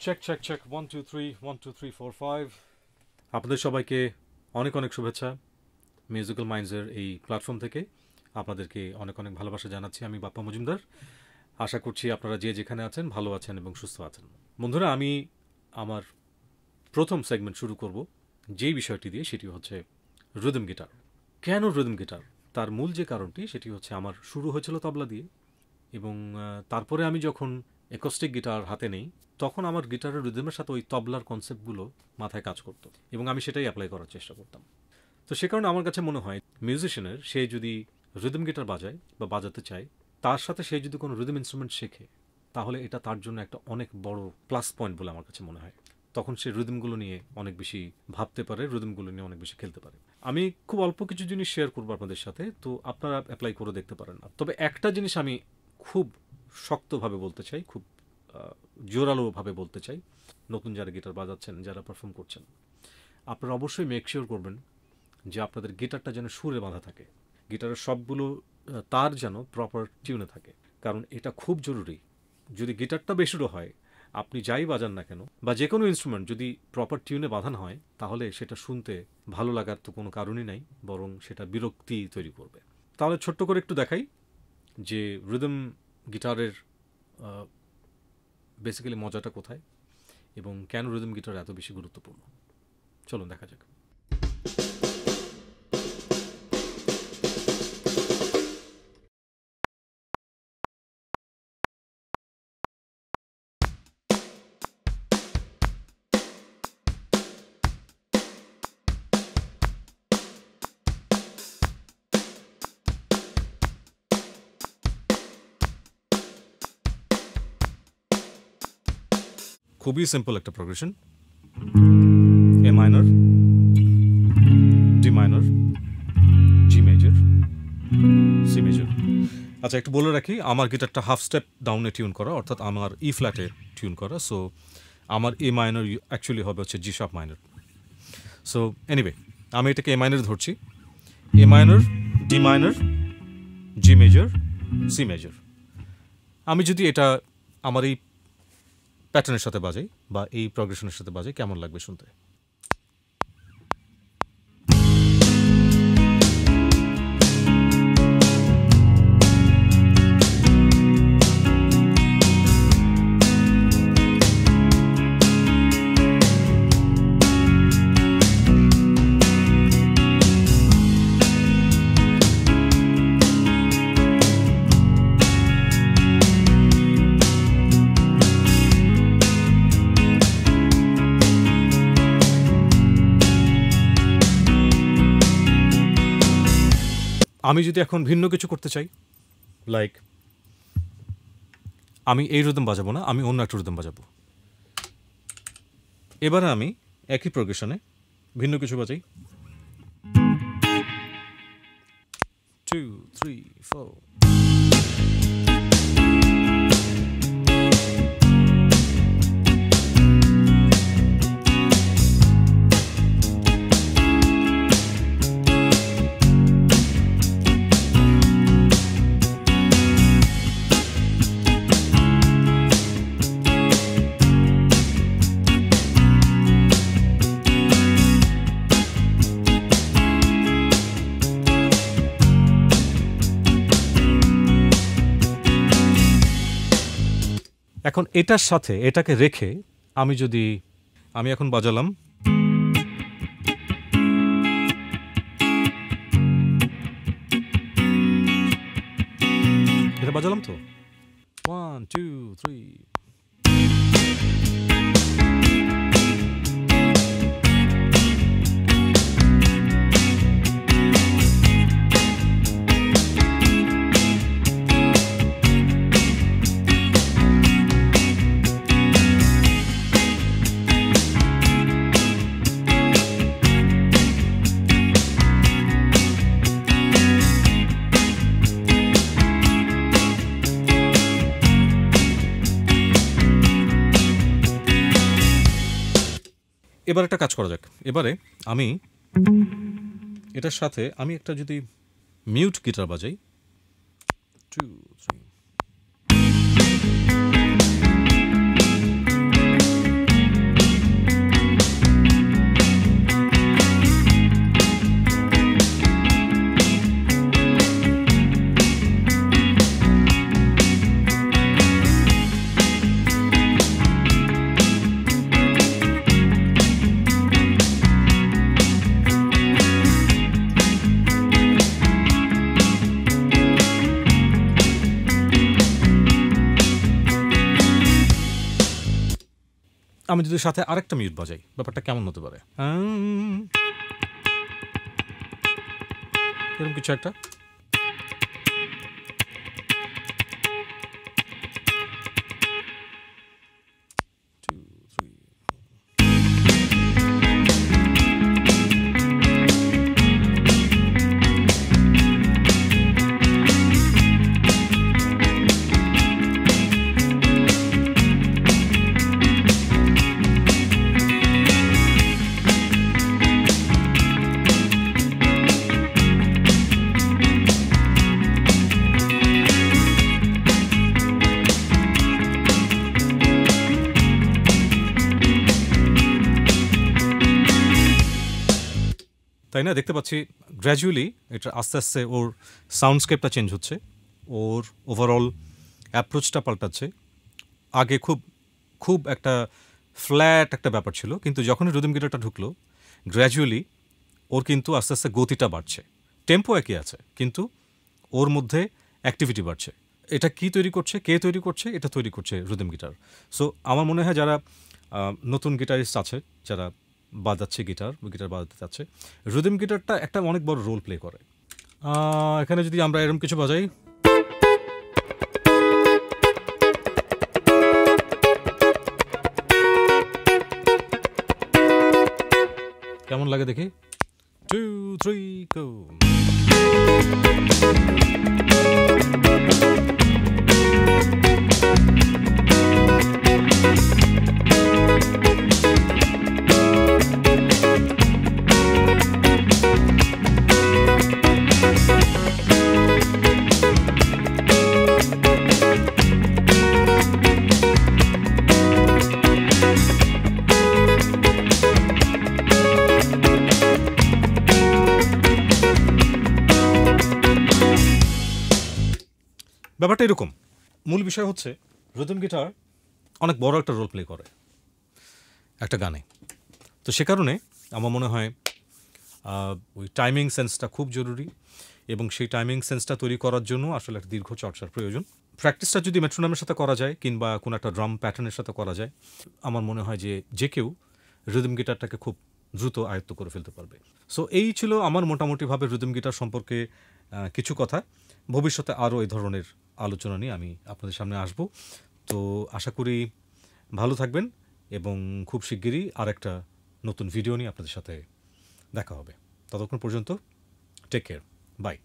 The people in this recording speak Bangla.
চেক চেক চেক 1 2 3 1 2 3 4 5 আপনাদের সবাইকে অনেক অনেক শুভেচ্ছা মিউজিক্যাল মাইন্ডসের এই প্ল্যাটফর্ম থেকে আপনাদেরকে অনেক অনেক ভালোবাসা জানাচ্ছি আমি বাপ্পা মজুমদার আশা করছি আপনারা যে যেখানে আছেন ভালো আছেন এবং সুস্থ আছেন বন্ধুরা আমি আমার প্রথম সেগমেন্ট শুরু করব যেই বিষয়টি দিয়ে সেটি হচ্ছে রিদম গিটার কেন রিদম গিটার তার মূল যে কারণটি সেটি হচ্ছে আমার শুরু হয়েছিল তবলা দিয়ে এবং তারপরে আমি যখন অ্যাকোস্টিক গিটার হাতে নেই তখন আমার গিটারের রিদমের সাথে ওই তবলার কনসেপ্টগুলো মাথায় কাজ করতো এবং আমি সেটাই অ্যাপ্লাই করার চেষ্টা করতাম তো সে কারণে আমার কাছে মনে হয় মিউজিশিয়ানের সে যদি রিদম গিটার বাজায় বা বাজাতে চায় তার সাথে সে যদি কোনো রিদম ইনস্ট্রুমেন্ট শেখে তাহলে এটা তার জন্য একটা অনেক বড় প্লাস পয়েন্ট বলে আমার কাছে মনে হয় তখন সে রিদমগুলো নিয়ে অনেক বেশি ভাবতে পারে রিদমগুলো নিয়ে অনেক বেশি খেলতে পারে আমি খুব অল্প কিছু জিনিস শেয়ার করবো আপনাদের সাথে তো আপনারা অ্যাপ্লাই করে দেখতে পারেন না তবে একটা জিনিস আমি খুব শক্তভাবে বলতে চাই খুব জোরালোভাবে বলতে চাই নতুন যারা গিটার বাজাচ্ছেন যারা পারফর্ম করছেন আপনারা অবশ্যই মেক শিওর করবেন যে আপনাদের গিটারটা যেন সুরে বাঁধা থাকে গিটারের সবগুলো তার যেন প্রপার টিউনে থাকে কারণ এটা খুব জরুরি যদি গিটারটা বেসুরো হয় আপনি যাই বাজান না কেন বা যে কোনো ইনস্ট্রুমেন্ট যদি প্রপার টিউনে বাঁধানো হয় তাহলে সেটা শুনতে ভালো লাগার তো কোনো কারণই নাই বরং সেটা বিরক্তি তৈরি করবে তাহলে ছোট্ট করে একটু দেখাই যে রিদম গিটারের বেসিক্যালি মজাটা কোথায় এবং কেন রিদম গিটার এত বেশি গুরুত্বপূর্ণ চলুন দেখা যাক খুবই সিম্পল একটা progression A minor D minor G major C major আচ্ছা একটু বলে রাখি আমার গিটারটা হাফ স্টেপ ডাউনে টিউন করা অর্থাৎ আমার ই ফ্ল্যাটে টিউন করা সো আমার এ মাইনর অ্যাকচুয়ালি হবে হচ্ছে G sharp minor so anyway আমি এটাকে এ মাইনর ধরছি A minor D minor G major C major আমি যদি এটা আমার এই প্যাটার্নের সাথে বাজাই বা এই প্রোগ্রেশনের সাথে বাজাই কেমন লাগবে শুনতে আমি যদি এখন ভিন্ন কিছু করতে চাই লাইক আমি এই রিদম বাজাবো না আমি অন্য একটা রিদম বাজাবো এবারে আমি একই প্রোগ্রেশনে ভিন্ন কিছু বাজাই 2 3 4 এখন এটার সাথে এটাকে রেখে আমি এখন বাজালাম এটা বাজালাম তো 1 2 3 এবার একটা কাজ করা যাক এবারে আমি এটার সাথে আমি একটা যদি মিউট গিটার বাজাই 2 3 আমি যদি সাথে আরেকটা মিউট বাজাই ব্যাপারটা কেমন হতে পারে? এরকম কিছু একটা। তাই না? দেখতে পাচ্ছি গ্র্যাজুয়ালি এটা আস্তে আস্তে ওর সাউন্ডস্কেপটা চেঞ্জ হচ্ছে, ওর ওভারঅল অ্যাপ্রোচটা পাল্টাচ্ছে। আগে খুব খুব একটা ফ্ল্যাট একটা ব্যাপার ছিল, কিন্তু যখনই রিদম গিটারটা ঢুকলো গ্র্যাজুয়ালি ওর কিন্তু আস্তে আস্তে গতিটা বাড়ছে। টেম্পো একই আছে, কিন্তু ওর মধ্যে অ্যাক্টিভিটি বাড়ছে। এটা কি তৈরি করছে, কে তৈরি করছে? এটা তৈরি করছে রিদম গিটার। সো আমার মনে হয় যারা নতুন গিটারিস্ট আছে, যারা বাজাচ্ছে গিটার বাজাতে চাচ্ছে, রিদম গিটারটা একটা অনেক বড় রোল প্লে করে। এখানে যদি আমরা এরকম কিছু বাজাই, কেমন লাগে দেখি? 2 3 গো। ব্যাপারটা এরকম। মূল বিষয় হচ্ছে রিদম গিটার অনেক বড় একটা রোল প্লে করে একটা গানে। তো সে কারণে আমার মনে হয় ওই টাইমিং সেন্সটা খুব জরুরি, এবং সেই টাইমিং সেন্সটা তৈরি করার জন্য আসলে একটা দীর্ঘ চর্চার প্রয়োজন। প্র্যাকটিসটা যদি মেট্রোনমের সাথে করা যায় কিংবা কোনো একটা ড্রাম প্যাটার্নের সাথে করা যায়, আমার মনে হয় যে কেউ রিদম গিটারটাকে খুব দ্রুত আয়ত্ত করে ফেলতে পারবে। সো এই ছিল আমার মোটামুটিভাবে রিদম গিটার সম্পর্কে কিছু কথা। ভবিষ্যতে আরও এই ধরনের আলোচনা নিয়ে আমি আপনাদের সামনে আসব। তো আশা করি ভালো থাকবেন, এবং খুব শিগগিরই আর একটা নতুন ভিডিও নিয়ে আপনাদের সাথে দেখা হবে। ততক্ষণ পর্যন্ত টেক কেয়ার, বাই।